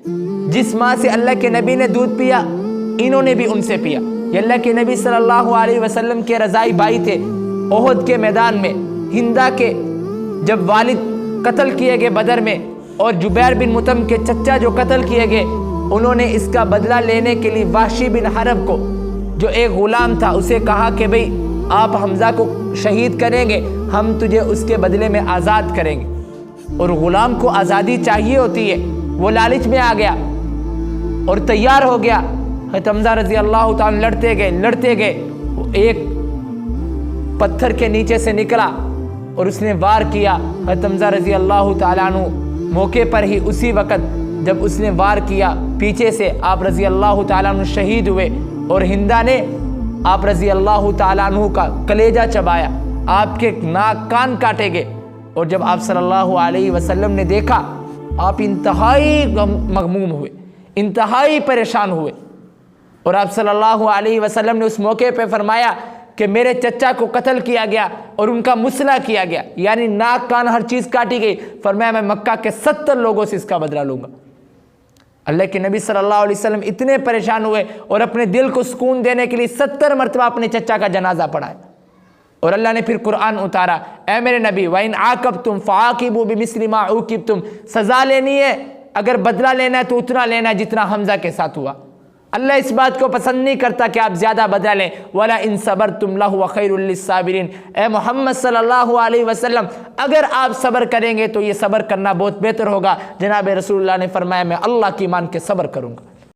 جس ماں سے اللہ کے نبی نے دودھ پیا انہوں نے بھی ان سے پیا۔ یہ اللہ کے نبی صلی اللہ علیہ وسلم کے رضائی بھائی تھے۔ احد کے میدان میں ہندا کے جب والد قتل کیے گئے بدر میں، اور جبیر بن مطعم کے چچا جو قتل کیے گئے، انہوں نے اس کا بدلہ لینے کے لیے وحشی بن حرب کو، جو ایک غلام تھا، اسے کہا کہ بھئی آپ حمزہ کو شہید کریں گے، ہم تجھے اس کے بدلے میں آزاد کریں گے۔ اور غلام کو آزادی چاہیے ہوتی ہے، وہ لالچ میں آ گیا اور تیار ہو گیا۔ حضرت حمزہ رضی اللہ تعالیٰ لڑتے گئے، وہ ایک پتھر کے نیچے سے نکلا اور اس نے وار کیا۔ حضرت حمزہ رضی اللہ تعالیٰ عنہ موقع پر ہی اسی وقت جب اس نے وار کیا پیچھے سے، آپ رضی اللہ تعالیٰ عنہ شہید ہوئے، اور ہندا نے آپ رضی اللہ تعالیٰ عنہ کا کلیجہ چبایا، آپ کے ناک کان کاٹے گئے۔ اور جب آپ صلی اللہ علیہ وسلم نے دیکھا، آپ انتہائی مغموم ہوئے، انتہائی پریشان ہوئے، اور آپ صلی اللہ علیہ وسلم نے اس موقع پہ فرمایا کہ میرے چچا کو قتل کیا گیا اور ان کا مسئلہ کیا گیا، یعنی ناک کان ہر چیز کاٹی گئی۔ فرمایا میں مکہ کے 70 لوگوں سے اس کا بدلہ لوں گا۔ اللہ کے نبی صلی اللہ علیہ وسلم اتنے پریشان ہوئے اور اپنے دل کو سکون دینے کے لیے 70 مرتبہ اپنے چچا کا جنازہ پڑھایا، اور اللہ نے پھر قرآن اتارا، اے میرے نبی وَإِنْ عَاقَبْتُمْ فَعَاقِبُوا بِمِثْلِ مَا عُوقِبْتُمْ، سزا لینی ہے، اگر بدلہ لینا ہے تو اتنا لینا ہے جتنا حمزہ کے ساتھ ہوا۔ اللہ اس بات کو پسند نہیں کرتا کہ آپ زیادہ بدلہ لیں۔ وَلَا إِن صَبَرْتُمْ لَهُوَ خَيْرٌ لِلصَّابِرِينَ، اے محمد صلی اللہ علیہ وسلم اگر آپ صبر کریں گے تو یہ صبر کرنا بہت بہتر ہوگا۔ جناب رسول اللہ نے فرمایا میں اللہ کی مان کے صبر کروں گا۔